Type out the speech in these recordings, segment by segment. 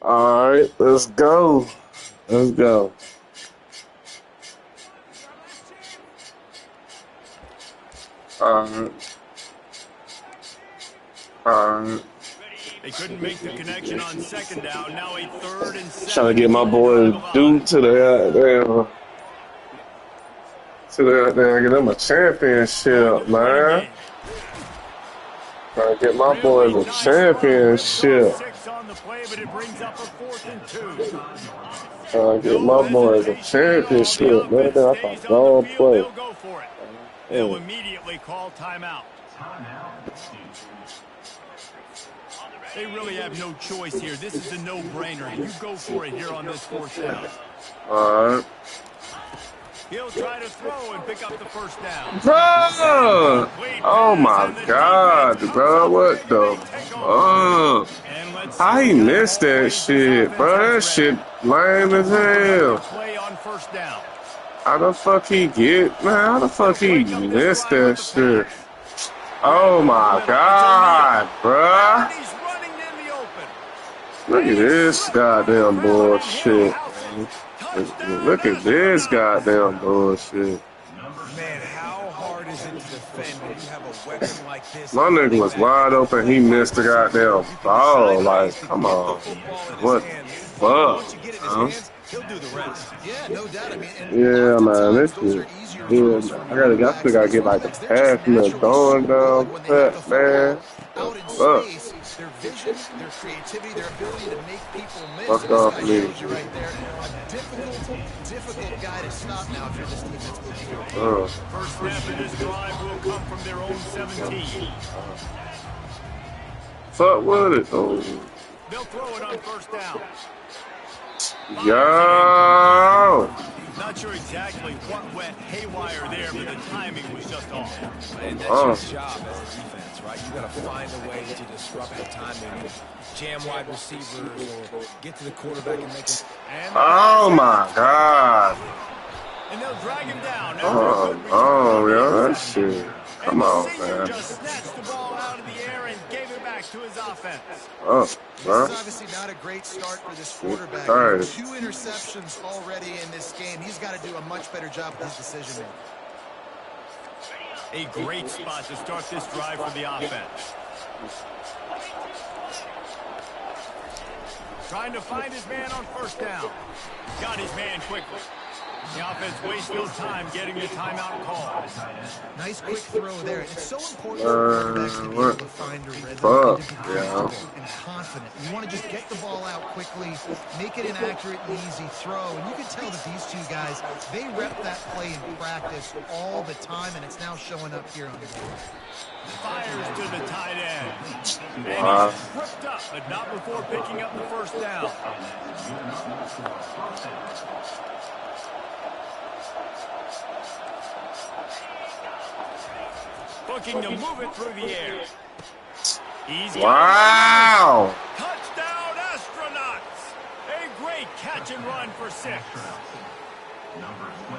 All right, let's go. Let's go. All right. All right. They couldn't make the connection on second down. Now a 3rd and 7. Trying to get my boy Duke to the get him a championship, man. Trying to get my boys a championship. Trying to get my boys a championship, man. I thought wrong play. They'll immediately call timeout. They really have no choice here. This is a no-brainer. You go for it here on this 4th down. All right. He'll try to throw and pick up the 1st down. Bro! Oh my God, bro! What the fuck? How he missed that shit, bro? That shit lame as hell. How the fuck he get? Man, how the fuck he missed that shit? Oh my God, bro! Look at this goddamn bullshit. Look at this goddamn bullshit. Man, how hard is it to defend when you have a weapon like this? My nigga was wide open. He missed the goddamn ball. Like, come on. What the fuck? Huh? Yeah, no doubt. I mean, yeah, man. This shit. Yeah, I still gotta get like a pass and a throwing down cut, man. Fuck. Their vision, their creativity, their ability to make people miss. Fuck off me. Right there. A difficult guy to stop now if you're this defense moving forward. First snap in this drive will come from their own 17. Fuck with it. Oh. They'll throw it on 1st down. Yo! Not sure exactly what went haywire there, but the timing was just off. And that's your job as a defense, right? You got to find a way to disrupt the timing, jam wide receivers, or get to the quarterback and make him. Oh my God! And they'll drag him down. Oh, yeah, that shit. Come on, man. Just snatched the ball out of the air and gave it back to his offense. Oh, bro. This is obviously not a great start for this quarterback. 2 interceptions already in this game. He's got to do a much better job with his decision making. A great spot to start this drive for the offense. Trying to find his man on 1st down. Got his man quickly. The offense wastes no time getting the timeout call. Nice quick throw there. It's so important for quarterbacks to be able to find a rhythm and confident. You want to just get the ball out quickly, make it an accurate and easy throw. And you can tell that these two guys, they rep that play in practice all the time, and it's now showing up here on the board. Fires to the tight end. And he's tripped up, but not before picking up the 1st down. Looking to move it through the air. Wow! Touchdown, Astronauts! A great catch and run for 6.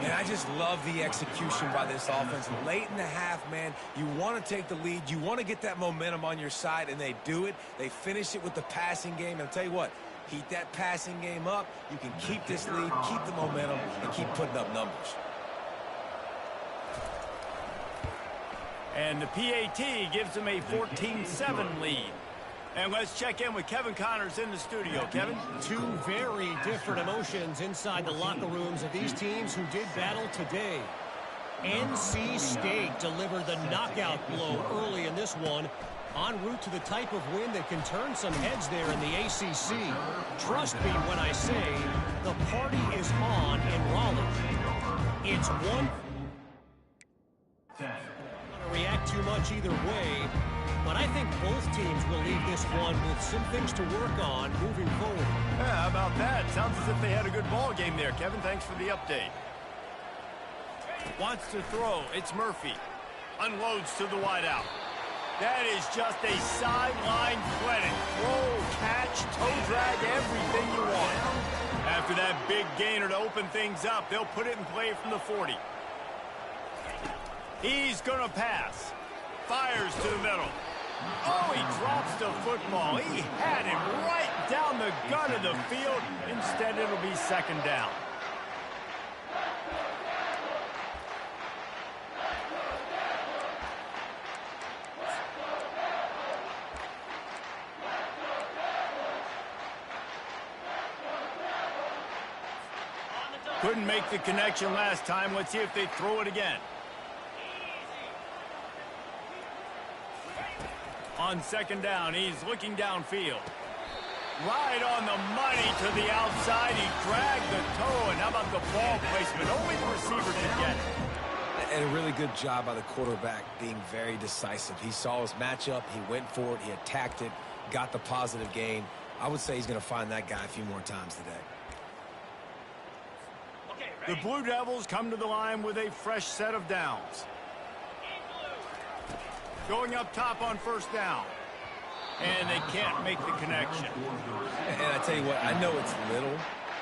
And I just love the execution by this offense. Late in the half, man, you want to take the lead. You want to get that momentum on your side, and they do it. They finish it with the passing game. And I'll tell you what, heat that passing game up. You can keep this lead, keep the momentum, and keep putting up numbers. And the PAT gives them a 14-7 lead. And let's check in with Kevin Connors in the studio. Kevin? 2 very different emotions inside the locker rooms of these teams who did battle today. NC State delivered the knockout blow early in this one, en route to the type of win that can turn some heads there in the ACC. Trust me when I say the party is on in Raleigh. It's one. React too much either way, but I think both teams will leave this one with some things to work on moving forward. Yeah, how about that? Sounds as if they had a good ball game there, Kevin. Thanks for the update. Wants to throw. It's Murphy. Unloads to the wideout. That is just a sideline clinic. Throw, catch, toe drag, everything you want. After that big gainer to open things up, they'll put it in play from the 40. He's going to pass. Fires to the middle. Oh, he drops the football. He had him right in down the gun of the field. Instead, it'll be second down. Couldn't make the connection last time. Let's see if they throw it again. On second down, he's looking downfield. Right on the money to the outside. He dragged the toe. And how about the ball placement? Only the receiver did get it. And a really good job by the quarterback being very decisive. He saw his matchup. He went for it. He attacked it. Got the positive gain. I would say he's going to find that guy a few more times today. The Blue Devils come to the line with a fresh set of downs. Going up top on first down. And they can't make the connection. And I tell you what, I know it's little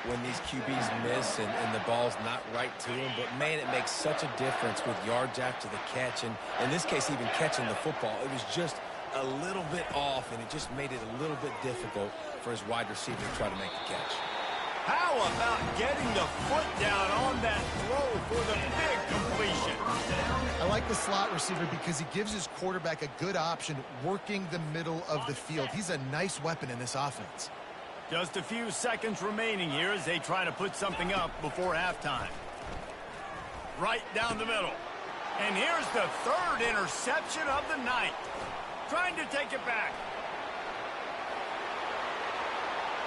when these QBs miss and the ball's not right to them, but man, it makes such a difference with yards after the catch. And in this case, even catching the football, it was just a little bit off, and it just made it a little bit difficult for his wide receiver to try to make the catch. How about getting the foot down on that throw for the big completion? I like the slot receiver because he gives his quarterback a good option working the middle of the field. He's a nice weapon in this offense. Just a few seconds remaining here as they try to put something up before halftime. Right down the middle. And here's the third interception of the night. Trying to take it back.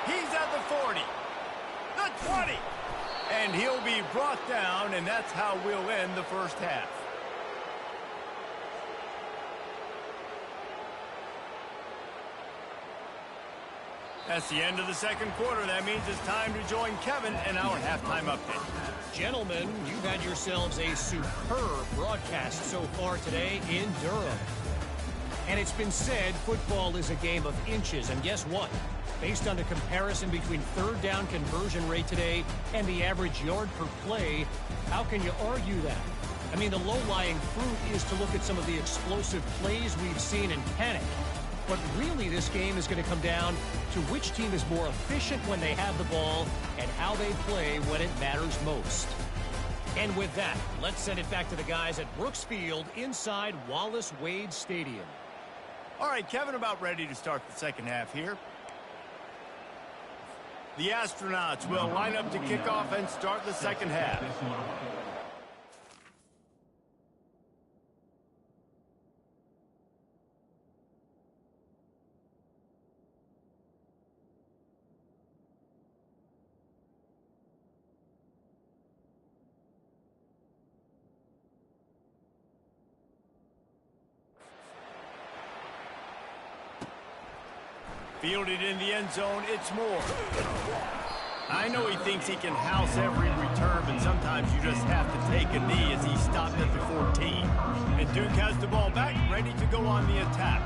He's at the 40. The 20. And he'll be brought down, and that's how we'll end the first half. That's the end of the second quarter. That means it's time to join Kevin in our halftime update. Gentlemen, you've had yourselves a superb broadcast so far today in Durham. And it's been said football is a game of inches, and guess what? Based on the comparison between third down conversion rate today and the average yard per play, how can you argue that? I mean, the low-lying fruit is to look at some of the explosive plays we've seen in panic. But really, this game is going to come down to which team is more efficient when they have the ball and how they play when it matters most. And with that, let's send it back to the guys at Brooks Field inside Wallace Wade Stadium. All right, Kevin, about ready to start the second half here. The Astronauts will line up to kick off and start the second half. Fielded in the end zone, it's Moore. I know he thinks he can house every return, but sometimes you just have to take a knee as he stopped at the 14. And Duke has the ball back, ready to go on the attack.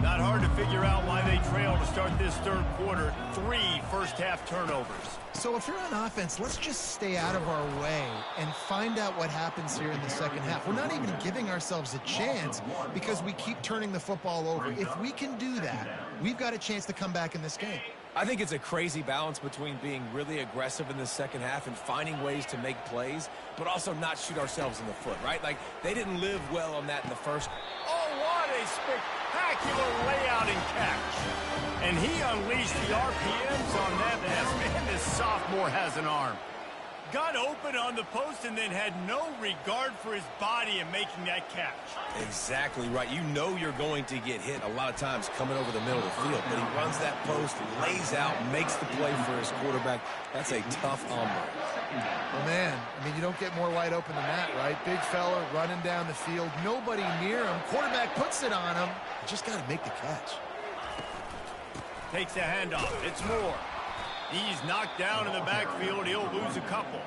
Not hard to figure out why they trail to start this third quarter. 3 first-half turnovers. So if you're on offense, let's just stay out of our way and find out what happens here in the second half. We're not even giving ourselves a chance because we keep turning the football over. If we can do that, we've got a chance to come back in this game. I think it's a crazy balance between being really aggressive in the second half and finding ways to make plays, but also not shoot ourselves in the foot, right? Like, they didn't live well on that in the first. Oh, what a spectacular layout and catch. And he unleashed the RPMs on that pass. Man, this sophomore has an arm. Got open on the post and then had no regard for his body in making that catch. Exactly right. You know you're going to get hit a lot of times coming over the middle of the field, but he runs that post, lays out, makes the play for his quarterback. That's a tough hombre. Well, man, I mean, you don't get more wide open than that, right? Big fella running down the field, nobody near him. Quarterback puts it on him. You just got to make the catch. Takes a handoff. It's Moore. He's knocked down in the backfield. He'll lose a couple.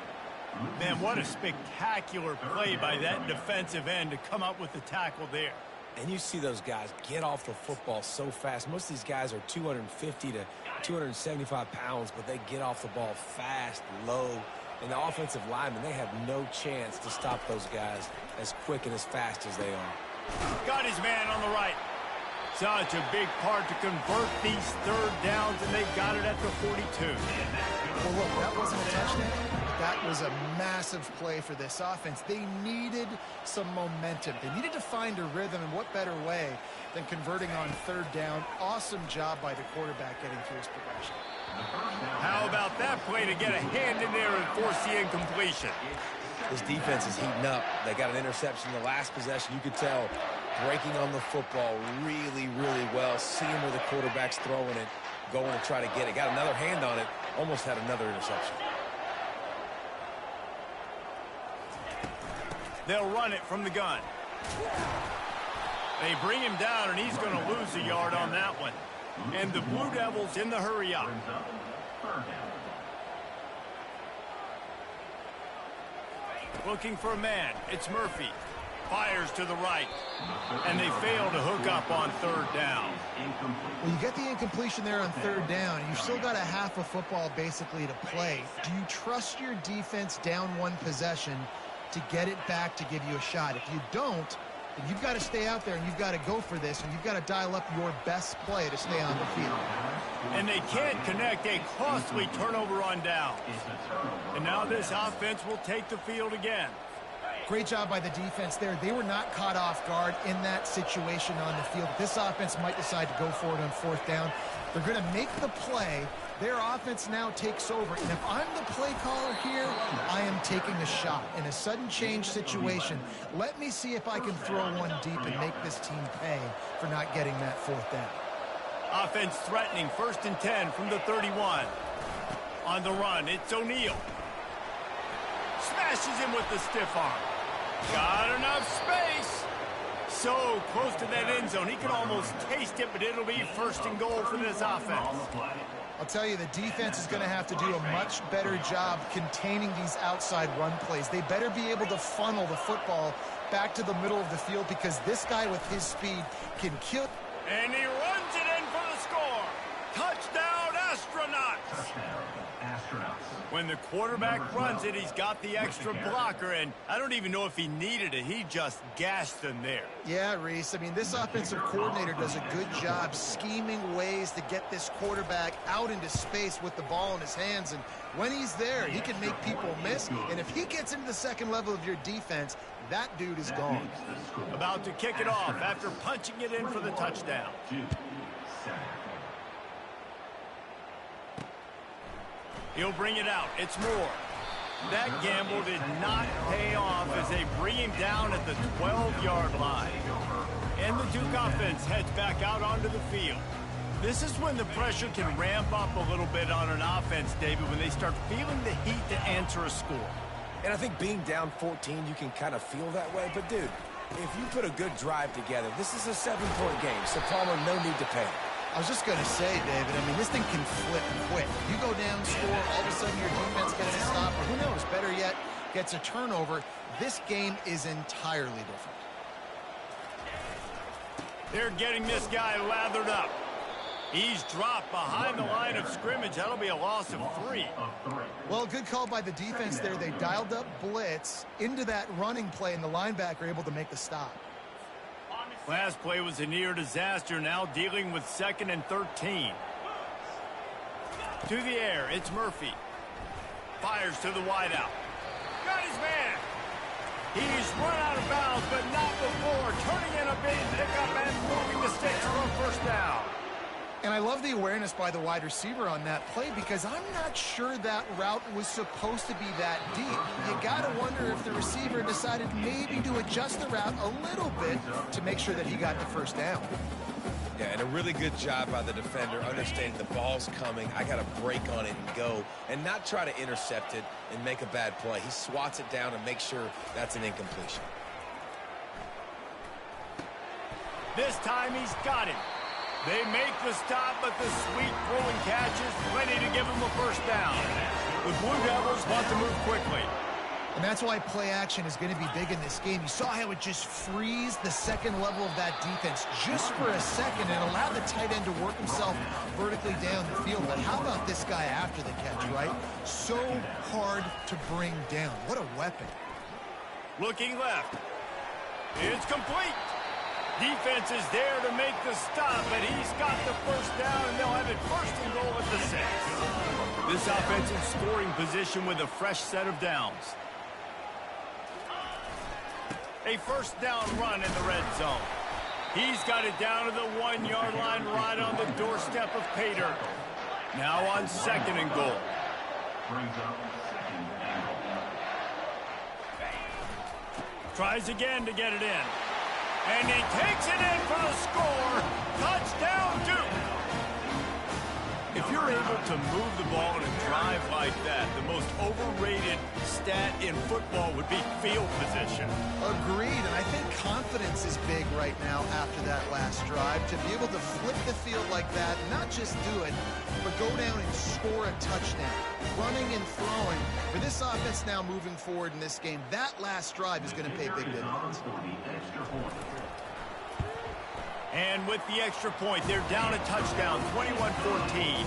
Man, what a spectacular play by that defensive end to come up with the tackle there. And you see those guys get off the football so fast. Most of these guys are 250 to 275 pounds, but they get off the ball fast, low. And the offensive linemen, they have no chance to stop those guys as quick and as fast as they are. Got his man on the right. Such a big part to convert these third downs, and they got it at the 42. Well, look, that wasn't a touchdown. That was a massive play for this offense. They needed some momentum. They needed to find a rhythm, and what better way than converting on third down. Awesome job by the quarterback getting through his progression. How about that play to get a hand in there and force the incompletion? This defense is heating up. They got an interception in the last possession. You could tell breaking on the football really, really well. Seeing where the quarterback's throwing it, going to try to get it. Got another hand on it. Almost had another interception. They'll run it from the gun. They bring him down, and he's going to lose a yard on that one. And the Blue Devils in the hurry up. Looking for a man. It's Murphy. Fires to the right. And they fail to hook up on third down. Well, you get the incompletion there on third down. You've still got a half of football basically to play. Do you trust your defense down one possession to get it back to give you a shot? If you don't, then you've got to stay out there and you've got to go for this, and you've got to dial up your best play to stay on the field. And they can't connect a costly turnover on downs. And now this offense will take the field again. Great job by the defense there. They were not caught off guard in that situation on the field. This offense might decide to go for it on fourth down. They're going to make the play. Their offense now takes over. And if I'm the play caller here, I am taking a shot. In a sudden change situation, let me see if I can throw one deep and make this team pay for not getting that fourth down. Offense threatening, 1st and 10 from the 31. On the run, it's O'Neal. Smashes him with the stiff arm. Got enough space. So close to that end zone. He can almost taste it, but it'll be 1st and goal for this offense. I'll tell you, the defense is going to have to do a much better job containing these outside run plays. They better be able to funnel the football back to the middle of the field, because this guy with his speed can kill. And he runs it in for the score. Touchdown, Astronauts. When the quarterback runs it, he's got the extra blocker, and I don't even know if he needed it. He just gashed them there. Yeah, Reese. I mean, this offensive coordinator does a good job scheming ways to get this quarterback out into space with the ball in his hands. And when he's there, he can make people miss. And if he gets into the second level of your defense, that dude is gone. About to kick it off after punching it in for the touchdown. He'll bring it out. It's Moore. That gamble did not pay off as they bring him down at the 12-yard line. And the Duke offense heads back out onto the field. This is when the pressure can ramp up a little bit on an offense, David, when they start feeling the heat to answer a score. And I think being down 14, you can kind of feel that way. But, dude, if you put a good drive together, this is a 7-point game. So, Palmer, no need to panic. I was just going to say, David, I mean, this thing can flip quick. You go down, score, all of a sudden your defense gets a stop, or who knows, better yet, gets a turnover. This game is entirely different. They're getting this guy lathered up. He's dropped behind the line of scrimmage. That'll be a loss of 3. Well, good call by the defense there. They dialed up blitz into that running play, and the linebacker able to make the stop. Last play was a near disaster, now dealing with 2nd and 13. To the air, it's Murphy. Fires to the wideout. Got his man. He's run out of bounds, but not before turning in a big pickup and moving the sticks for a 1st down. And I love the awareness by the wide receiver on that play, because I'm not sure that route was supposed to be that deep. You got to wonder if the receiver decided maybe to adjust the route a little bit to make sure that he got the 1st down. Yeah, and a really good job by the defender understanding the ball's coming. I got to break on it and go, and not try to intercept it and make a bad play. He swats it down and makes sure that's an incompletion. This time he's got him. They make the stop, but the sweet throwing catch is ready to give him a 1st down. The Blue Devils want to move quickly. And that's why play action is going to be big in this game. You saw how it just frees the second level of that defense just for a second and allow the tight end to work himself vertically down the field. But how about this guy after the catch, right? So hard to bring down. What a weapon. Looking left. It's complete. Defense is there to make the stop, but he's got the first down, and they'll have it first and goal at the 6. This offensive scoring position with a fresh set of downs. A first down run in the red zone. He's got it down to the 1-yard line right on the doorstep of pay dirt. Now on 2nd and goal. Tries again to get it in. And he takes it in for the score. Touchdown, Duke. If you're able to move the ball in a drive like that, the most overrated stat in football would be field position. Agreed, and I think confidence is big right now after that last drive. To be able to flip the field like that, not just do it, but go down and score a touchdown. Running and throwing. For this offense now moving forward in this game, that last drive is going to pay big dividends. And with the extra point, they're down a touchdown, 21-14.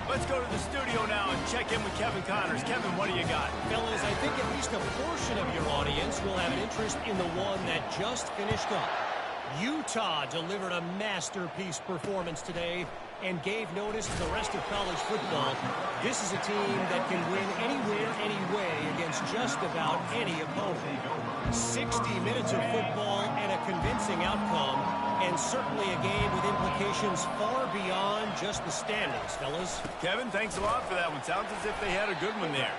Let's go to the studio now and check in with Kevin Connors. Kevin, what do you got? Fellas, I think at least a portion of your audience will have an interest in the one that just finished up. Utah delivered a masterpiece performance today and gave notice to the rest of college football. This is a team that can win anywhere, anyway against just about any opponent. 60 minutes of football and a convincing outcome, and certainly a game with implications far beyond just the standings, fellas. Kevin, thanks a lot for that one. Sounds as if they had a good one there.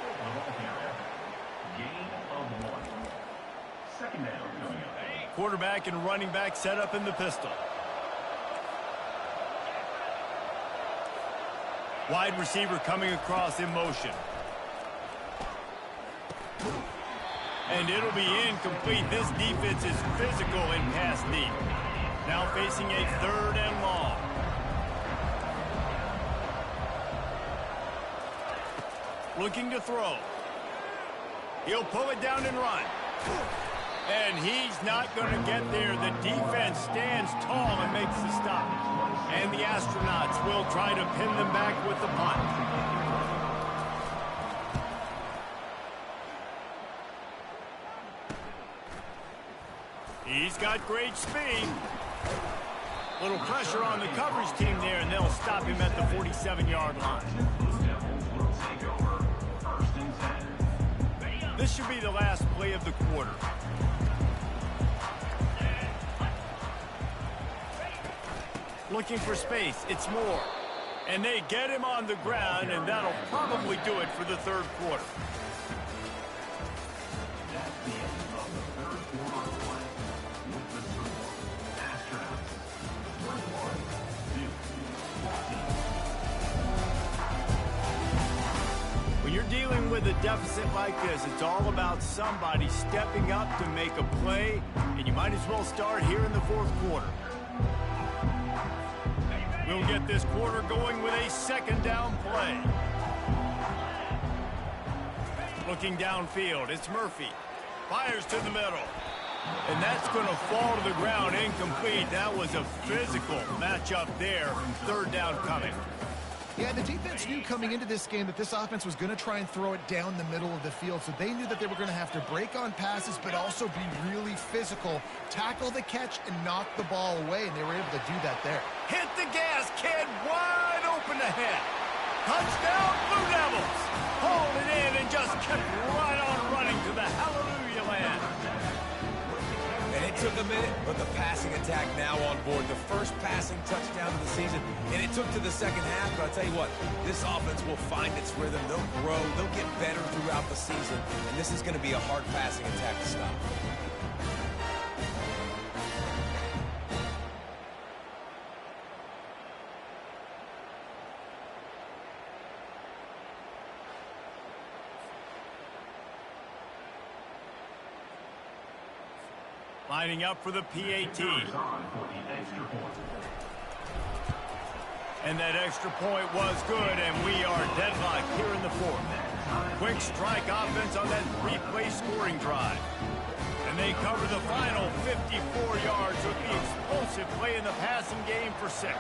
Quarterback and running back set up in the pistol. Wide receiver coming across in motion. And it'll be incomplete. This defense is physical in pass deep. Now facing a 3rd and long. Looking to throw. He'll pull it down and run. And he's not going to get there. The defense stands tall and makes the stop. And the Astronauts will try to pin them back with the punt. He's got great speed. Little pressure on the coverage team there, and they'll stop him at the 47-yard line. This should be the last play of the quarter. Looking for space. It's Moore. And they get him on the ground, and that'll probably do it for the 3rd quarter. When you're dealing with a deficit like this, it's all about somebody stepping up to make a play, and you might as well start here in the 4th quarter. We'll get this quarter going with a 2nd down play. Looking downfield, it's Murphy. Fires to the middle. And that's going to fall to the ground incomplete. That was a physical matchup there. 3rd down coming. Yeah, the defense knew coming into this game that this offense was going to try and throw it down the middle of the field, so they knew that they were going to have to break on passes but also be really physical, tackle the catch, and knock the ball away, and they were able to do that there. Hit the gas, kid, wide open ahead. Touchdown, Blue Devils. Hauled it in and just kept right on running to the hallelujah land. And it took a minute, but the passing attack now on board. The first passing touchdown of the season, and it took to the 2nd half, but I'll tell you what, this offense will find its rhythm. They'll grow. They'll get better throughout the season, and this is going to be a hard passing attack to stop. Lining up for the PAT. And that extra point was good, and we are deadlocked here in the 4th. Quick strike offense on that 3-play scoring drive. And they cover the final 54 yards with the explosive play in the passing game for 6.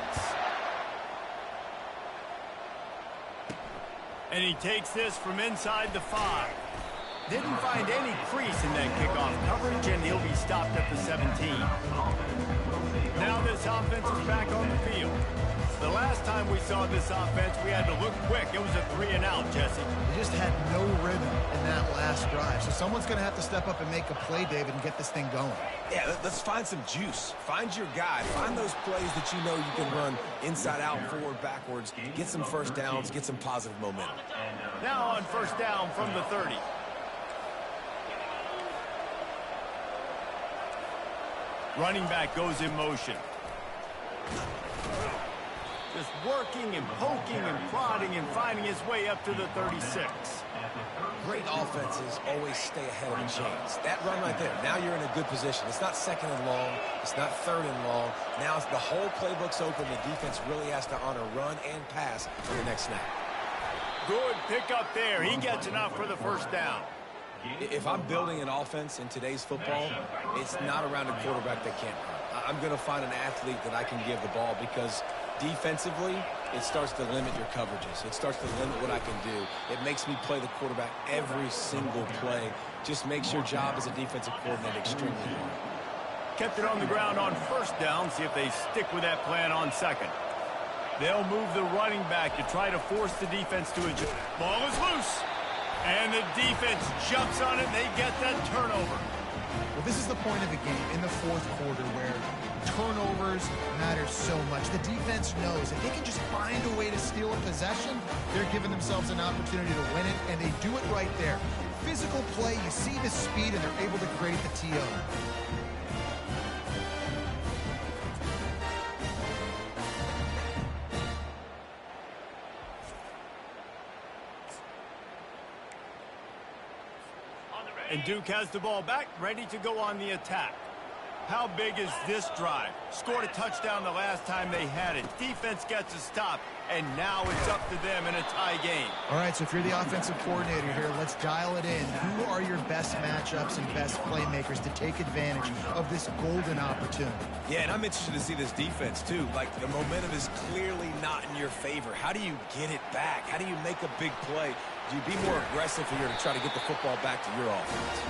And he takes this from inside the 5. Didn't find any crease in that kickoff coverage, and he'll be stopped at the 17. Now this offense is back on the field. The last time we saw this offense, we had to look quick. It was a 3-and-out, Jesse. They just had no rhythm in that last drive. So someone's going to have to step up and make a play, David, and get this thing going. Yeah, let's find some juice. Find your guy. Find those plays that you know you can run inside out, forward, backwards. Get some first downs. Get some positive momentum. Now on first down from the 30. Running back goes in motion. Just working and poking and prodding and finding his way up to the 36. Great offenses always stay ahead of the chains. That run right there, now you're in a good position. It's not second and long. It's not third and long. Now it's the whole playbook's open. The defense really has to honor run and pass for the next snap. Good pick up there. He gets enough for the first down. If I'm building an offense in today's football, it's not around a quarterback that can't run. I'm going to find an athlete that I can give the ball because defensively, it starts to limit your coverages. It starts to limit what I can do. It makes me play the quarterback every single play. Just makes your job as a defensive coordinator extremely hard. Kept it on the ground on first down. See if they stick with that plan on second. They'll move the running back to try to force the defense to adjust. Ball is loose. And the defense jumps on it, and they get that turnover. Well, this is the point of the game in the fourth quarter where turnovers matter so much. The defense knows if they can just find a way to steal a possession, they're giving themselves an opportunity to win it, and they do it right there. Physical play, you see the speed, and they're able to create the TO. And Duke has the ball back, ready to go on the attack. How big is this drive? Scored a touchdown the last time they had it. Defense gets a stop, and now it's up to them in a tie game. All right, so if you're the offensive coordinator here, let's dial it in. Who are your best matchups and best playmakers to take advantage of this golden opportunity? Yeah, and I'm interested to see this defense, too. Like, the momentum is clearly not in your favor. How do you get it back? How do you make a big play? Do you be more aggressive here to try to get the football back to your offense?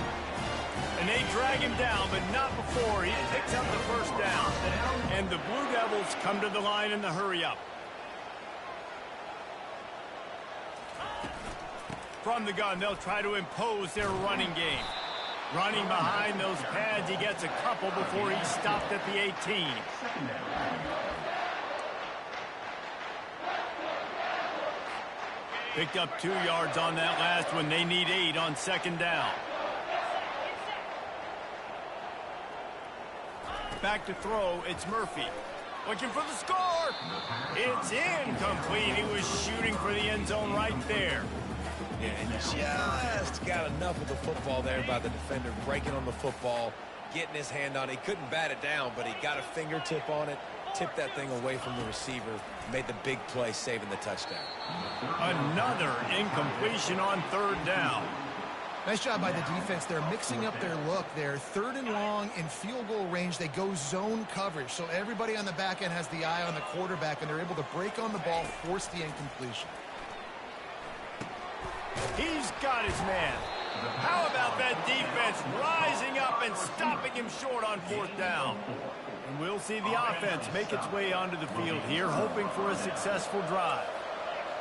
And they drag him down, but not before he picks up the first down. And the Blue Devils come to the line in the hurry-up. From the gun, they'll try to impose their running game. Running behind those pads, he gets a couple before he's stopped at the 18. Picked up 2 yards on that last one. They need 8 on second down. Back to throw, it's Murphy. Looking for the score. It's incomplete. He was shooting for the end zone right there. Yeah, and just got enough of the football there by the defender, breaking on the football, getting his hand on it. He couldn't bat it down, but he got a fingertip on it, tipped that thing away from the receiver, made the big play, saving the touchdown. Another incompletion on third down. Nice job by the defense. They're mixing up their look there. Third and long in field goal range. They go zone coverage. So everybody on the back end has the eye on the quarterback, and they're able to break on the ball, force the incompletion. He's got his man. How about that defense rising up and stopping him short on fourth down? And we'll see the offense make its way onto the field here, hoping for a successful drive.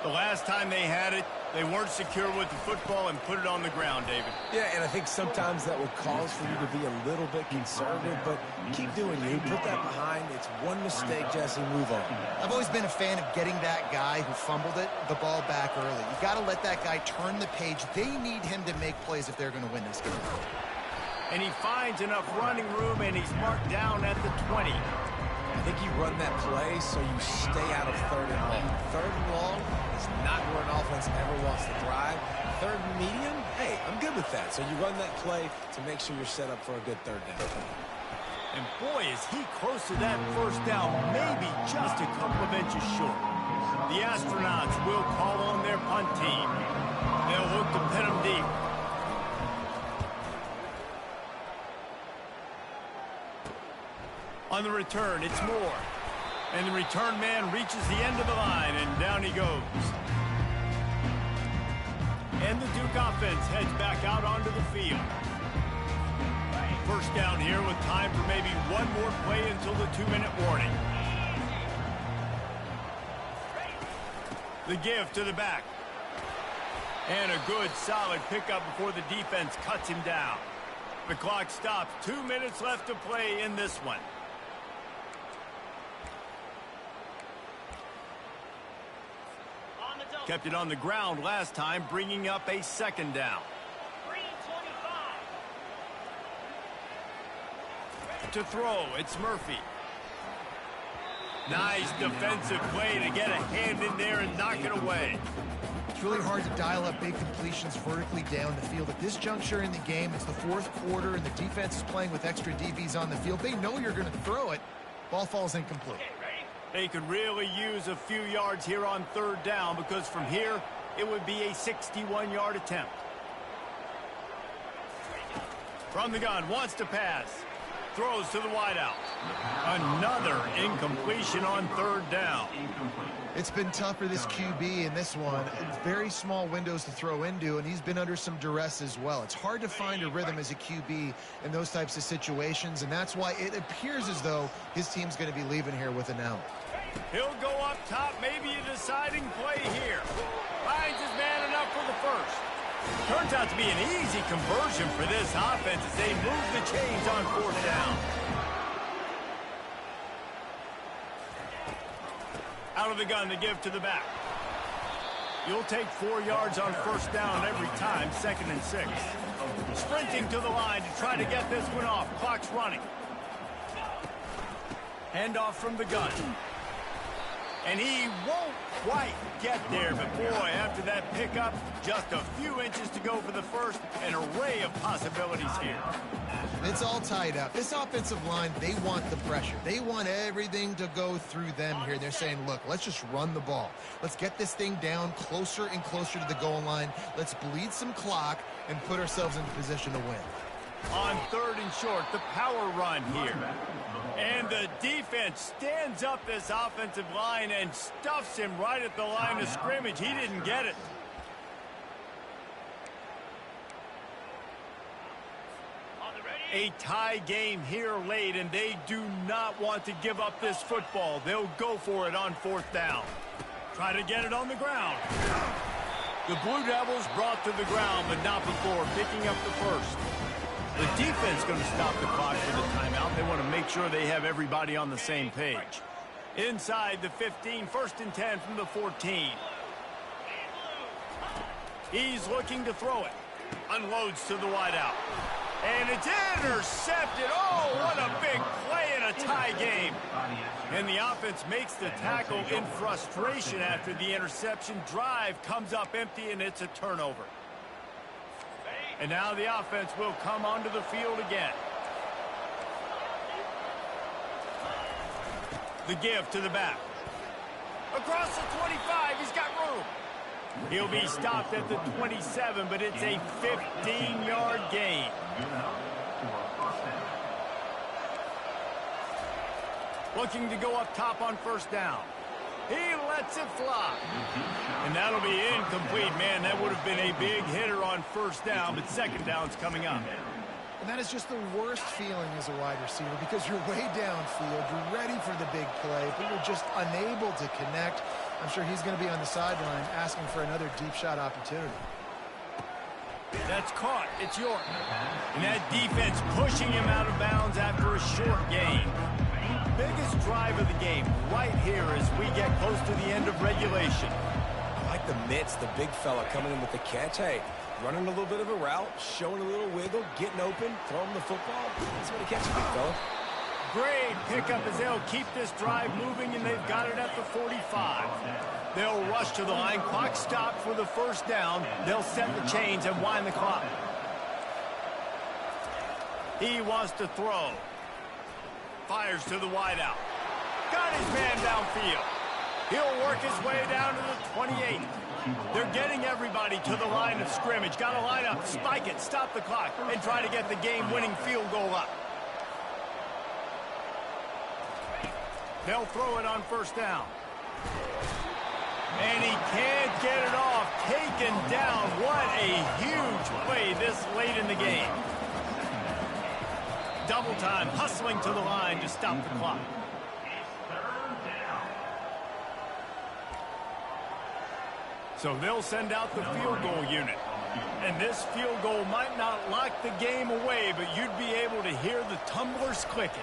The last time they had it, they weren't secure with the football and put it on the ground, David. Yeah, and I think sometimes that will cause for you to be a little bit conservative, but keep doing you. Put that behind. It's one mistake, Jesse. Move on. I've always been a fan of getting that guy who fumbled it, the ball back early. You got to let that guy turn the page. They need him to make plays if they're going to win this game. And he finds enough running room, and he's marked down at the 20. I think you run that play so you stay out of third and long. Third and long is not where an offense ever wants to thrive. Third and medium, hey, I'm good with that. So you run that play to make sure you're set up for a good third down. And boy, is he close to that first down, maybe just a couple of inches short. The Astronauts will call on their punt team. They'll look to pin him deep. On the return, it's Moore. And the return man reaches the end of the line, and down he goes. And the Duke offense heads back out onto the field. First down here with time for maybe one more play until the 2-minute warning. The give to the back. And a good, solid pickup before the defense cuts him down. The clock stops. 2 minutes left to play in this one. Kept it on the ground last time, bringing up a second down. To throw, it's Murphy. Nice defensive play to get a hand in there and knock it away. It's really hard to dial up big completions vertically down the field. At this juncture in the game, it's the fourth quarter, and the defense is playing with extra DBs on the field. They know you're going to throw it. Ball falls incomplete. They could really use a few yards here on third down because from here, it would be a 61-yard attempt. From the gun, wants to pass. Throws to the wideout. Another incompletion on third down. It's been tough for this QB in this one. It's very small windows to throw into, and he's been under some duress as well. It's hard to find a rhythm as a QB in those types of situations, and that's why it appears as though his team's going to be leaving here with an L. He'll go up top, maybe a deciding play here. Finds his man enough for the first. Turns out to be an easy conversion for this offense as they move the chains on fourth down. Out of the gun to give to the back. You'll take 4 yards on first down every time, 2nd and 6. Sprinting to the line to try to get this one off. Clock's running. Handoff from the gun. And he won't quite get there, but boy, after that pickup, just a few inches to go for the first. An array of possibilities here. It's all tied up. This offensive line, they want the pressure. They want everything to go through them here. They're saying, look, let's just run the ball. Let's get this thing down closer and closer to the goal line. Let's bleed some clock and put ourselves into position to win. On 3rd and short, the power run here. And the defense stands up this offensive line and stuffs him right at the line of scrimmage. He didn't get it. A tie game here late, and they do not want to give up this football. They'll go for it on 4th down. Try to get it on the ground. The Blue Devils brought to the ground, but not before picking up the first. The defense going to stop the clock for the timeout. They want to make sure they have everybody on the same page. Inside the 15, 1st and 10 from the 14. He's looking to throw it. Unloads to the wideout. And it's intercepted. Oh, what a big play in a tie game. And the offense makes the tackle in frustration after the interception. Drive comes up empty, and it's a turnover. And now the offense will come onto the field again. The give to the back. Across the 25, he's got room. He'll be stopped at the 27, but it's a 15-yard gain. Looking to go up top on 1st down. He lets it fly. And that'll be incomplete. Man, that would have been a big hitter on 1st down, but 2nd down's coming up. And that is just the worst feeling as a wide receiver because you're way downfield, you're ready for the big play, but you're just unable to connect. I'm sure he's going to be on the sideline asking for another deep shot opportunity. That's caught. It's York. And that defense pushing him out of bounds after a short gain. Biggest drive of the game right here as we get close to the end of regulation. I like the mitts, the big fella coming in with the catch. Hey, running a little bit of a route, showing a little wiggle, getting open, throwing the football. That's what he catches, big fella. Great pickup as they'll keep this drive moving, and they've got it at the 45. They'll rush to the line. Clock stopped for the 1st down. They'll set the chains and wind the clock. He wants to throw. Fires to the wideout. Got his man downfield. He'll work his way down to the 28. They're getting everybody to the line of scrimmage. Got to line up, spike it, stop the clock, and try to get the game-winning field goal up. They'll throw it on 1st down. And he can't get it off. Taken taken down. What a huge play this late in the game. Double time, hustling to the line to stop the clock. So they'll send out the field goal unit. And this field goal might not lock the game away, but you'd be able to hear the tumblers clicking.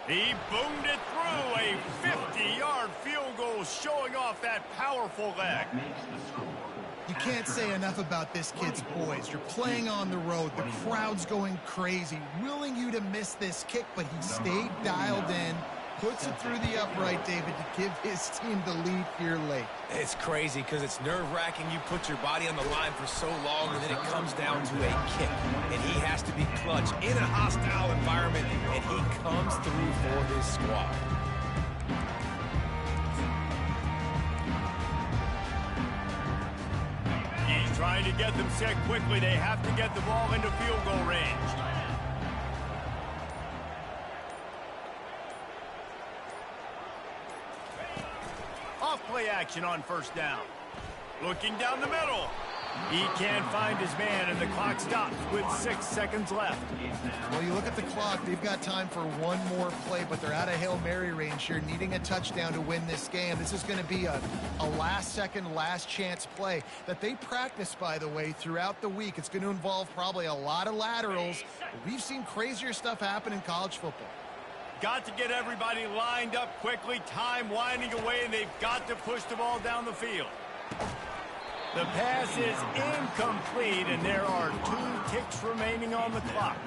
He boomed it through. A 50-yard field goal showing off that powerful leg. You can't say enough about this kid's poise. You're playing on the road. The crowd's going crazy, willing you to miss this kick, but he stayed dialed in, puts it through the upright, David, to give his team the lead here late. It's crazy because it's nerve-wracking. You put your body on the line for so long, and then it comes down to a kick. And he has to be clutch in a hostile environment, and he comes through for his squad. He's trying to get them set quickly. They have to get the ball into field goal range. Off-play action on first down. Looking down the middle. He can't find his man, and the clock stops with 6 seconds left. Well, you look at the clock. They've got time for one more play, but they're out of Hail Mary range here, needing a touchdown to win this game. This is going to be a last-second, last-chance play that they practice, by the way, throughout the week. It's going to involve probably a lot of laterals. We've seen crazier stuff happen in college football. Got to get everybody lined up quickly. Time winding away, and they've got to push the ball down the field. The pass is incomplete, and there are 2 ticks remaining on the clock.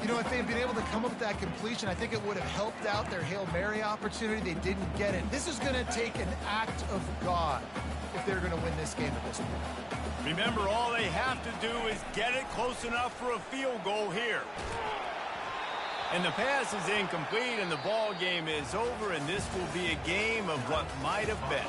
You know, if they'd been able to come up with that completion, I think it would have helped out their Hail Mary opportunity. They didn't get it. This is going to take an act of God if they're going to win this game at this point. Remember, all they have to do is get it close enough for a field goal here. And the pass is incomplete, and the ball game is over, and this will be a game of what might have been.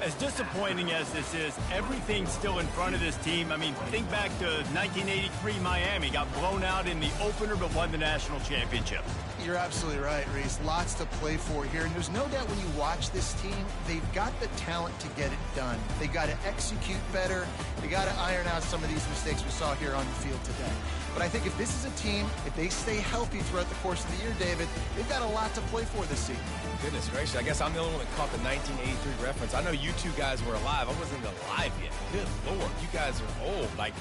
As disappointing as this is, everything's still in front of this team. I mean, think back to 1983 Miami. Got blown out in the opener, but won the national championship. You're absolutely right, Reese. Lots to play for here. And there's no doubt when you watch this team, they've got the talent to get it done. They got to execute better. They got to iron out some of these mistakes we saw here on the field today. But I think if this is a team, if they stay healthy throughout the course of the year, David, they've got a lot to play for this season. Goodness gracious, I guess I'm the only one that caught the 1983 reference. I know you two guys were alive. I wasn't even alive yet. Good Lord, you guys are old. Like,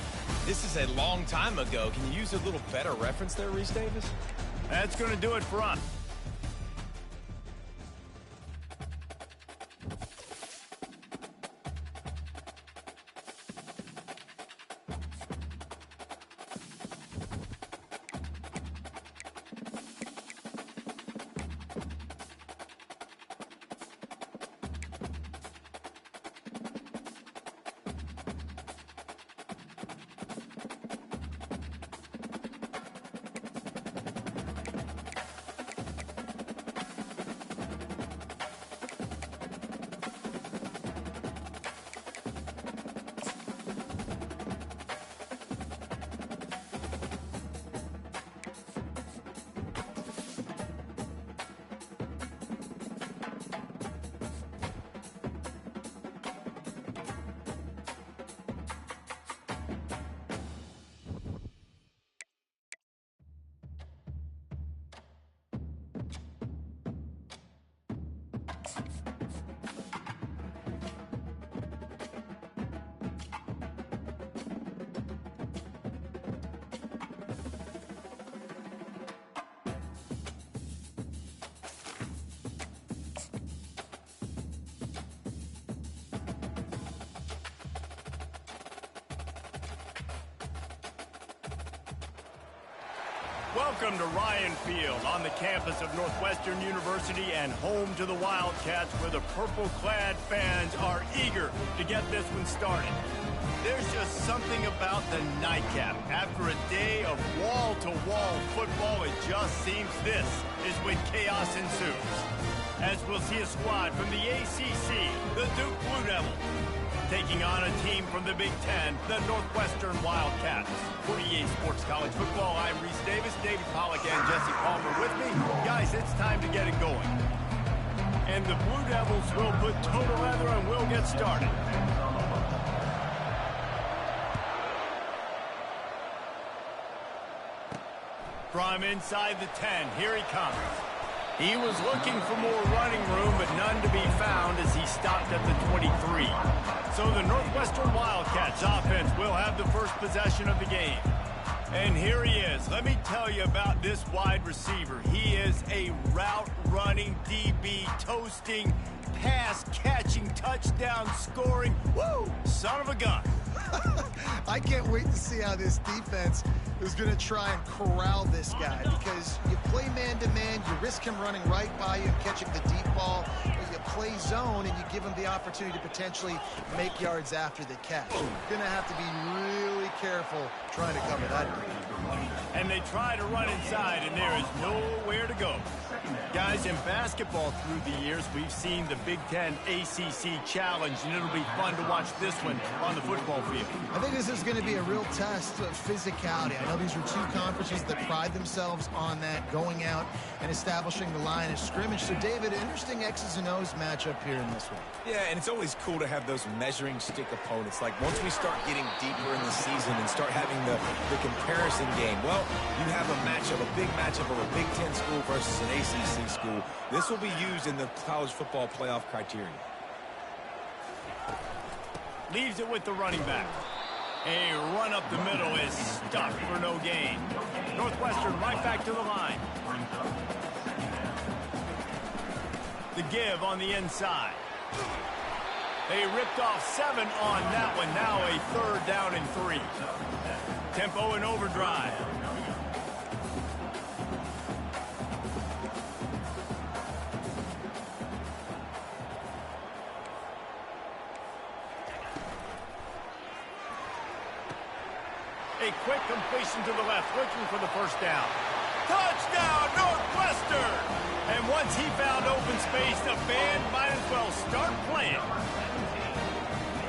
this is a long time ago. Can you use a little better reference there, Reese Davis? That's going to do it for us. Welcome to Ryan Field on the campus of Northwestern University and home to the Wildcats, where the purple-clad fans are eager to get this one started. There's just something about the nightcap. After a day of wall-to-wall football, it just seems this is when chaos ensues. As we'll see a squad from the ACC, the Duke Blue Devils, taking on a team from the Big Ten, the Northwestern Wildcats. For EA Sports College Football, I'm Reese Davis, David Pollack, and Jesse Palmer with me. Guys, it's time to get it going. And the Blue Devils will put total leather and we'll get started. From inside the 10, here he comes. He was looking for more running room, but none to be found as he stopped at the 23. So the Northwestern Wildcats offense will have the first possession of the game. And here he is. Let me tell you about this wide receiver. He is a route-running DB, toasting, pass-catching, touchdown-scoring, woo, son of a gun. I can't wait to see how this defense is going to try and corral this guy, because you play man-to-man, you risk him running right by you and catching the deep ball, or you play zone and you give him the opportunity to potentially make yards after the catch. You're going to have to be really careful trying to cover that. And they try to run inside, and there is nowhere to go. Guys, in basketball through the years, we've seen the Big Ten ACC Challenge, and it'll be fun to watch this one on the football field. I think this is going to be a real test of physicality. I know these are two conferences that pride themselves on that, going out and establishing the line of scrimmage. So, David, interesting X's and O's matchup here in this one. Yeah, and it's always cool to have those measuring stick opponents. Like, once we start getting deeper in the season and start having the comparison game, well, you have a matchup, a big matchup of a Big Ten school versus an ACC school. This will be used in the college football playoff criteria. Leaves it with the running back. A run up the middle is stuck for no gain. Northwestern right back to the line. The give on the inside. They ripped off 7 on that one. Now a 3rd down and 3. Tempo and overdrive. A quick completion to the left, looking for the first down. Touchdown, Northwestern! And once he found open space, the band might as well start playing.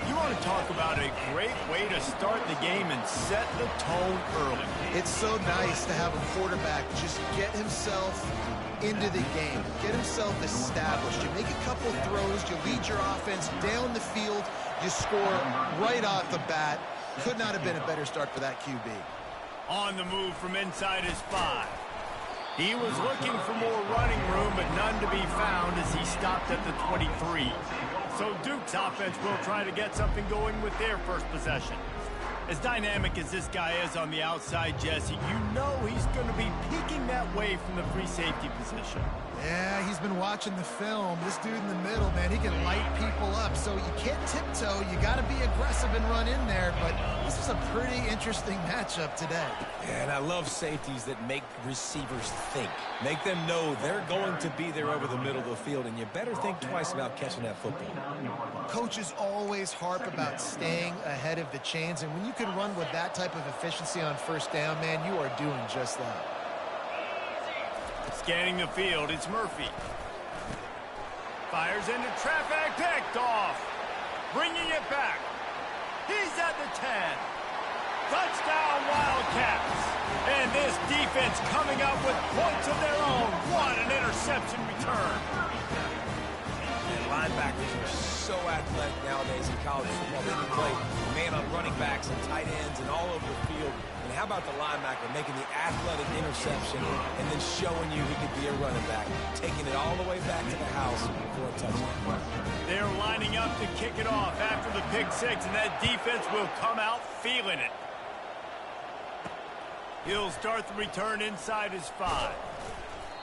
You want to talk about a great way to start the game and set the tone early. It's so nice to have a quarterback just get himself into the game, get himself established. You make a couple throws, you lead your offense down the field, you score right off the bat. Could not have been a better start for that QB. On the move from inside his 5. He was looking for more running room, but none to be found as he stopped at the 23. So Duke's offense will try to get something going with their first possession. As dynamic as this guy is on the outside, Jesse, you know he's going to be peeking that way from the free safety position. Yeah, he's been watching the film. This dude in the middle, man, he can light people up. So you can't tiptoe. You got to be aggressive and run in there. But this is a pretty interesting matchup today. Yeah, and I love safeties that make receivers think. Make them know they're going to be there over the middle of the field, and you better think twice about catching that football. Coaches always harp about staying ahead of the chains, and when you can run with that type of efficiency on first down, man, you are doing just that. Scanning the field, it's Murphy. Fires into traffic, picked off. Bringing it back. He's at the 10. Touchdown, Wildcats. And this defense coming up with points of their own. What an interception return. And linebackers are so athletic nowadays in college football. They can play man on running backs and tight ends and all over the field. And how about the linebacker making the athletic interception and then showing you he could be a running back, taking it all the way back to the house for a touchdown. They're lining up to kick it off after the pick 6, and that defense will come out feeling it. He'll start the return inside his 5.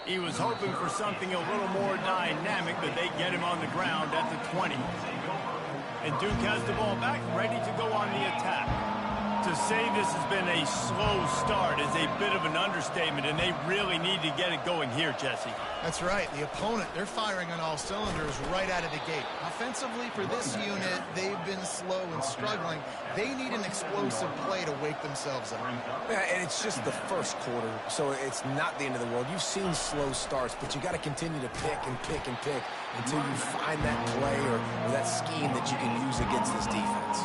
He was hoping for something a little more dynamic, but they get him on the ground at the 20. And Duke has the ball back, ready to go on the attack. To say this has been a slow start is a bit of an understatement, and they really need to get it going here, Jesse. That's right. The opponent, they're firing on all cylinders right out of the gate. Offensively, for this unit, they've been slow and struggling. They need an explosive play to wake themselves up. Yeah, and it's just the first quarter, so it's not the end of the world. You've seen slow starts, but you got to continue to pick and pick and pick until you find that play or that scheme that you can use against this defense.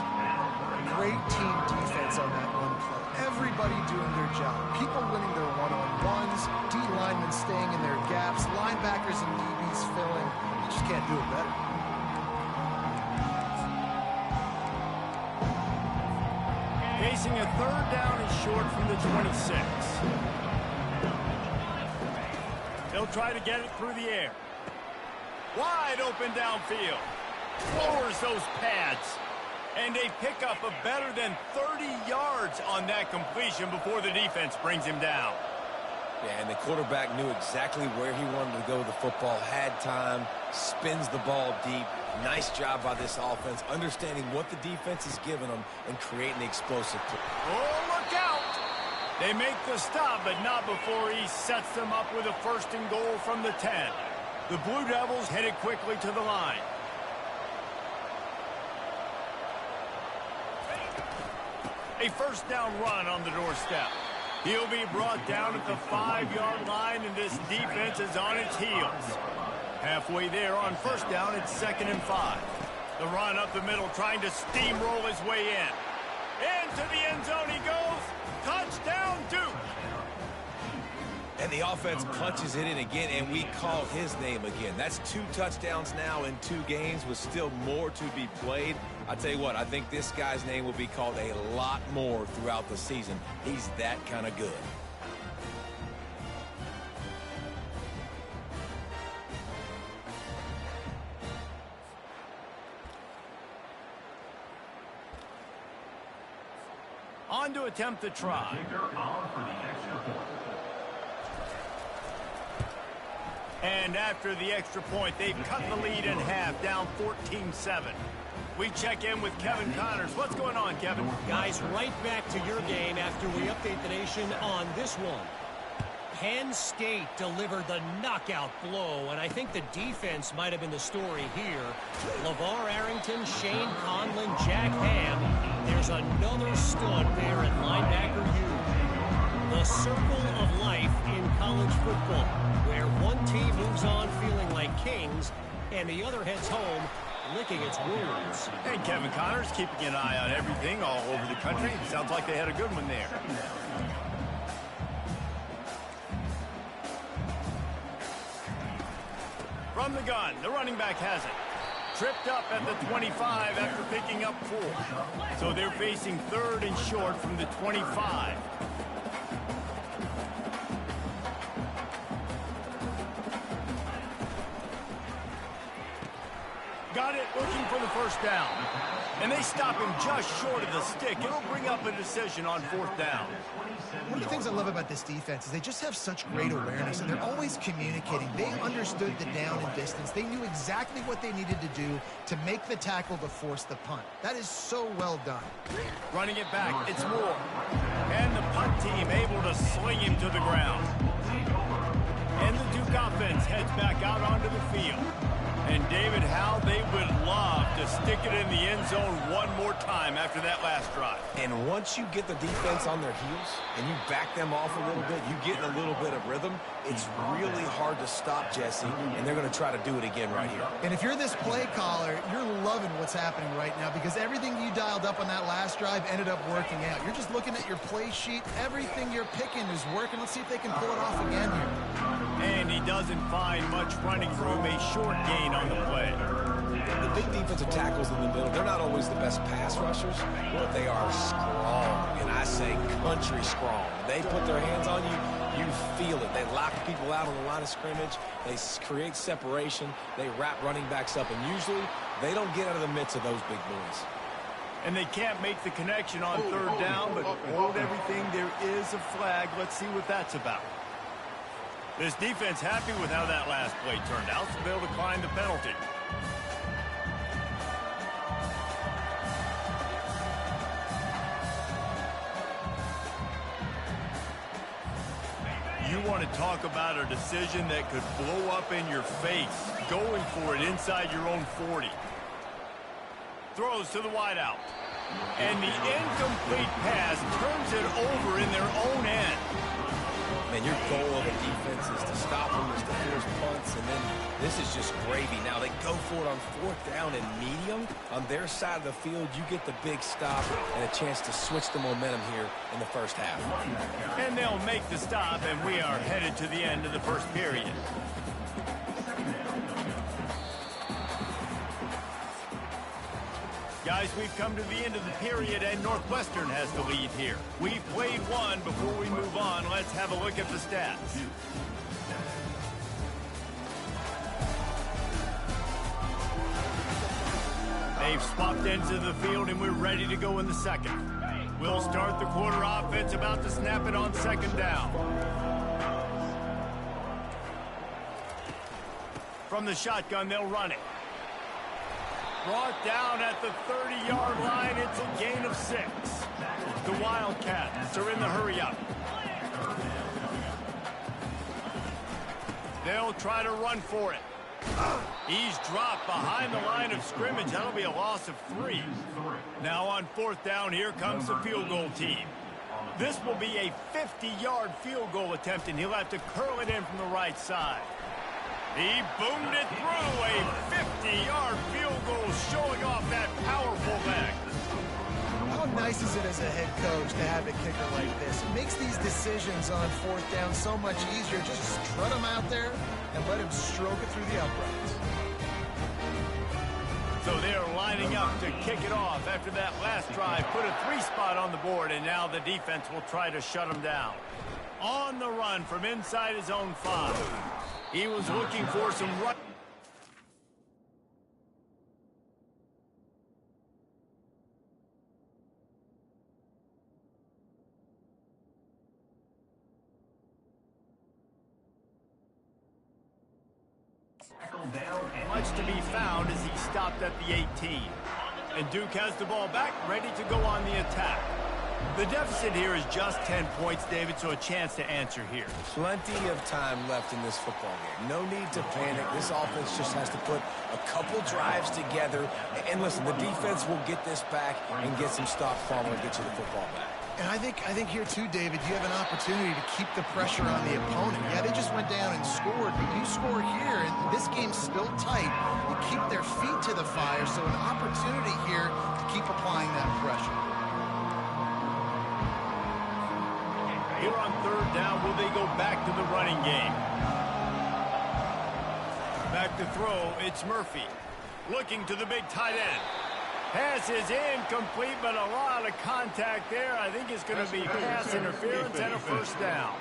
Great team defense on that one play. Everybody doing their job. People winning their one-on-ones, D linemen staying in their gaps, linebackers and DBs filling. You just can't do it better. Facing a 3rd down and short from the 26. He'll try to get it through the air. Wide open downfield. Lowers those pads. And they pick up a better than 30 yards on that completion before the defense brings him down. Yeah, and the quarterback knew exactly where he wanted to go with the football, had time, spins the ball deep. Nice job by this offense, understanding what the defense is giving them and creating the explosive play. Oh, look out! They make the stop, but not before he sets them up with a 1st and goal from the 10. The Blue Devils headed quickly to the line. A 1st down run on the doorstep. He'll be brought down at the 5-yard line, and this defense is on its heels. Halfway there on 1st down, it's 2nd and 5. The run up the middle, trying to steamroll his way in. Into the end zone he goes. Touchdown, Duke. And the offense punches it in again, and we call his name again. That's 2 touchdowns now in 2 games with still more to be played. I tell you what, I think this guy's name will be called a lot more throughout the season. He's that kind of good. On to attempt the try. And after the extra point, they've cut the lead in half, down 14-7. We check in with Kevin Connors. What's going on, Kevin? Guys, right back to your game after we update the nation on this one. Penn State delivered the knockout blow, and I think the defense might have been the story here. LeVar Arrington, Shane Conlon, Jack Ham. There's another stud there at linebacker U. The circle of life in college football, where one team moves on feeling like kings, and the other heads home licking its wounds. And Kevin Connors keeping an eye on everything all over the country. Sounds like they had a good one there. From the gun, the running back has it. Tripped up at the 25 after picking up 4. So they're facing 3rd and short from the 25. Got it, looking for the 1st down. And they stop him just short of the stick. It'll bring up a decision on 4th down. One of the things I love about this defense is they just have such great awareness, and they're always communicating. They understood the down and distance. They knew exactly what they needed to do to make the tackle to force the punt. That is so well done. Running it back, it's Moore. And the punt team able to sling him to the ground. And the Duke offense heads back out onto the field. And David, how they would love to stick it in the end zone one more time after that last drive. And once you get the defense on their heels and you back them off a little bit, you get in a little bit of rhythm, it's really hard to stop Jesse, and they're going to try to do it again right here. And if you're this play caller, you're loving what's happening right now because everything you dialed up on that last drive ended up working out. You're just looking at your play sheet. Everything you're picking is working. Let's see if they can pull it off again here. And he doesn't find much running room, a short gain on the play. The big defensive tackles in the middle, they're not always the best pass rushers, but they are strong, and I say country strong. They put their hands on you, you feel it. They lock people out on the line of scrimmage. They create separation. They wrap running backs up, and usually they don't get out of the midst of those big boys. And they can't make the connection on 3rd down, but hold everything. There is a flag. Let's see what that's about. This defense happy with how that last play turned out, so they'll decline the penalty. You want to talk about a decision that could blow up in your face, going for it inside your own 40. Throws to the wideout. And the incomplete pass turns it over in their own end. Man, your goal of a defense is to stop them, is to force punts, and then this is just gravy. Now they go for it on 4th down and medium. On their side of the field, you get the big stop and a chance to switch the momentum here in the 1st half. And they'll make the stop, and we are headed to the end of the 1st period. Guys, we've come to the end of the period, and Northwestern has the lead here. We've played one. Before we move on, let's have a look at the stats. They've swapped ends of the field, and we're ready to go in the second. We'll start the quarter offense, about to snap it on second down. From the shotgun, they'll run it. Brought down at the 30-yard line. It's a gain of 6. The Wildcats are in the hurry-up. They'll try to run for it. He's dropped behind the line of scrimmage. That'll be a loss of 3. Now on 4th down, here comes the field goal team. This will be a 50-yard field goal attempt, and he'll have to curl it in from the right side. He boomed it through. A 50-yard field goal, showing off that powerful leg. How nice is it as a head coach to have a kicker like this? It makes these decisions on 4th down so much easier. Just strut him out there and let him stroke it through the uprights. So they're lining up to kick it off after that last drive. Put a 3-spot on the board, and now the defense will try to shut him down. On the run from inside his own 5. He was looking for some run. Much to be found as he stopped at the 18. And Duke has the ball back, ready to go on the attack. The deficit here is just 10 points, David, so a chance to answer here. Plenty of time left in this football game. No need to panic. This offense just has to put a couple drives together. And listen, the defense will get this back and get some stops following and get you the football back. And I think here too, David, you have an opportunity to keep the pressure on the opponent. Yeah, they just went down and scored, but you score here, and this game's still tight. You keep their feet to the fire, so an opportunity here to keep applying that pressure. Here on 3rd down, will they go back to the running game? Back to throw, it's Murphy. Looking to the big tight end. Pass is incomplete, but a lot of contact there. I think it's going to be pass interference and a 1st down.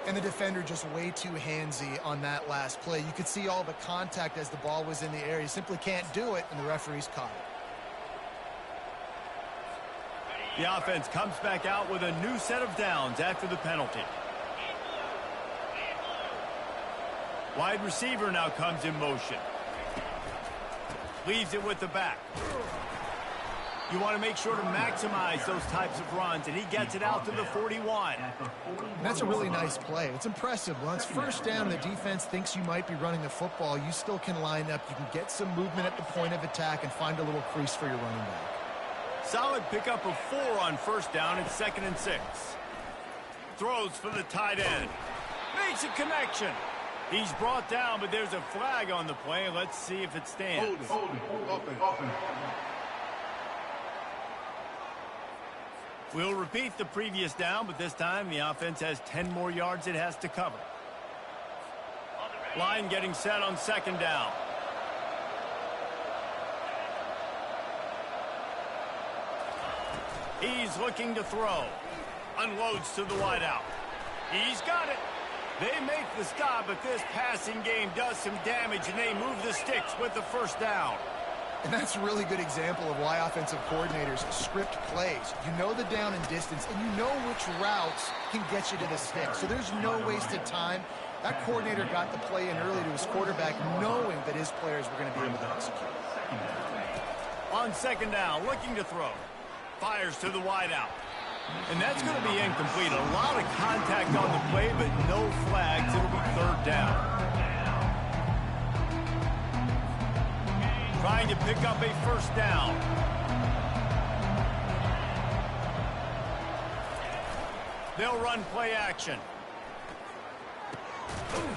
And the defender just way too handsy on that last play. You could see all the contact as the ball was in the air. You simply can't do it, and the referee's caught it. The offense comes back out with a new set of downs after the penalty. Wide receiver now comes in motion. Leaves it with the back. You want to make sure to maximize those types of runs, and he gets it out to the 41. That's a really nice play. It's impressive. Once 1st down, the defense thinks you might be running the football. You still can line up. You can get some movement at the point of attack and find a little crease for your running back. Solid pickup of 4 on 1st down. It's 2nd and 6. Throws for the tight end. Makes a connection. He's brought down, but there's a flag on the play. Let's see if it stands. Hold it. Open. We'll repeat the previous down, but this time the offense has 10 more yards it has to cover. Line getting set on 2nd down. He's looking to throw. Unloads to the wideout. He's got it. They make the stop, but this passing game does some damage, and they move the sticks with the 1st down. And that's a really good example of why offensive coordinators script plays. You know the down and distance, and you know which routes can get you to the stick. So there's no wasted time. That coordinator got the play in early to his quarterback, knowing that his players were going to be able to execute. On 2nd down, looking to throw. Fires to the wideout. And that's going to be incomplete. A lot of contact on the play, but no flags. It'll be 3rd down. Trying to pick up a 1st down. They'll run play action.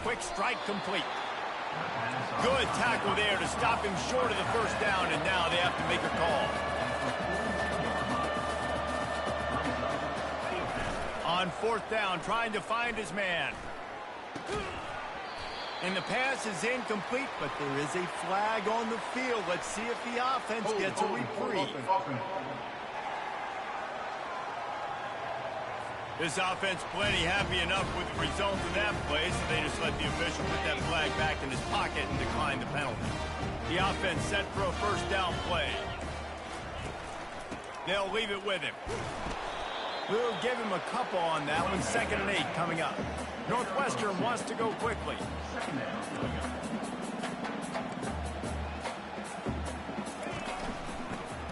Quick strike complete. Good tackle there to stop him short of the 1st down, and now they have to make a call. On 4th down, trying to find his man. And the pass is incomplete, but there is a flag on the field. Let's see if the offense gets a reprieve. This offense plenty happy enough with the result of that play, so they just let the official put that flag back in his pocket and decline the penalty. The offense set for a first down play. They'll leave it with him. We'll give him a couple on that one. 2nd and 8 coming up. Northwestern wants to go quickly.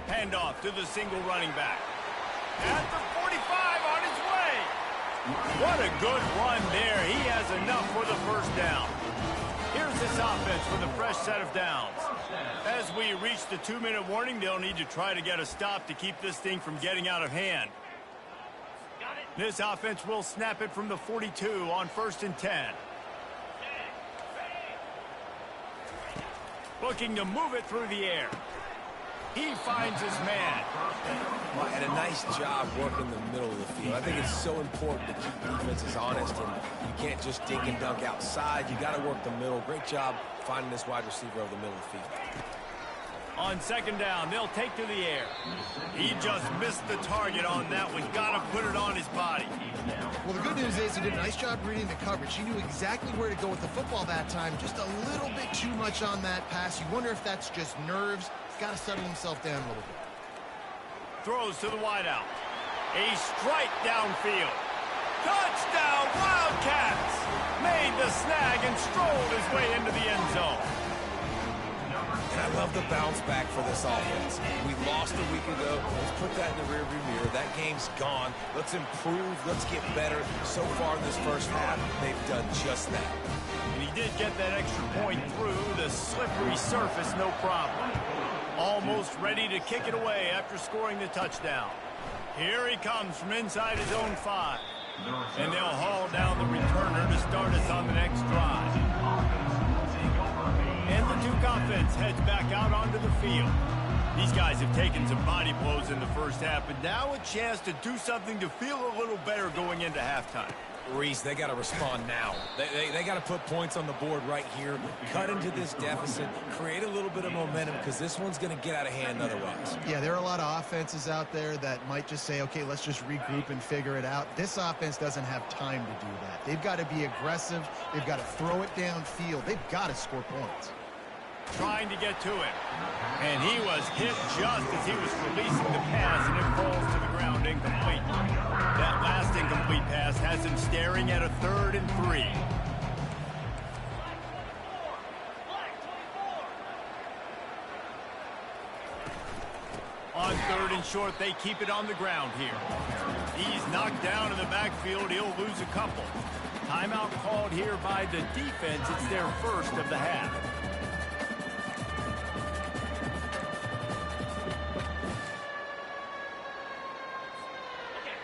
Handoff to the single running back. At the 45 on his way. What a good run there. He has enough for the first down. Here's this offense with a fresh set of downs. As we reach the 2-minute warning, they'll need to try to get a stop to keep this thing from getting out of hand. This offense will snap it from the 42 on 1st and 10. Looking to move it through the air. He finds his man. Well, and a nice job working the middle of the field. I think it's so important to keep defenses honest, and you can't just dink and dunk outside. You got to work the middle. Great job finding this wide receiver over the middle of the field. On 2nd down, they'll take to the air. He just missed the target on that one. Got to put it on his body. Well, the good news is he did a nice job reading the coverage. He knew exactly where to go with the football that time. Just a little bit too much on that pass. You wonder if that's just nerves. He's got to settle himself down a little bit. Throws to the wideout. A strike downfield. Touchdown, Wildcats! Made the snag and strolled his way into the end zone. And I love the bounce back for this offense. We lost a week ago. Let's put that in the rearview mirror. That game's gone. Let's improve. Let's get better. So far in this first half, they've done just that. And he did get that extra point through the slippery surface, no problem. Almost ready to kick it away after scoring the touchdown. Here he comes from inside his own 5. And they'll haul down the returner to start us on the next drive. And the Duke offense heads back out onto the field. These guys have taken some body blows in the first half, but now a chance to do something to feel a little better going into halftime. Reese, they got to respond now. They got to put points on the board right here, cut into this deficit, create a little bit of momentum, because this one's going to get out of hand otherwise. Yeah, there are a lot of offenses out there that might just say, okay, let's just regroup and figure it out. This offense doesn't have time to do that. They've got to be aggressive. They've got to throw it downfield. They've got to score points. Trying to get to it. And he was hit just as he was releasing the pass, and it falls to the ground incomplete. That last incomplete pass has him staring at a 3rd and 3. On 3rd and short, they keep it on the ground here. He's knocked down in the backfield. He'll lose a couple. Timeout called here by the defense. It's their first of the half.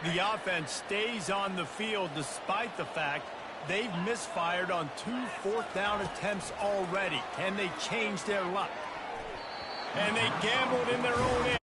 The offense stays on the field despite the fact they've misfired on 2 4th down attempts already. Can they change their luck? And they gambled in their own end.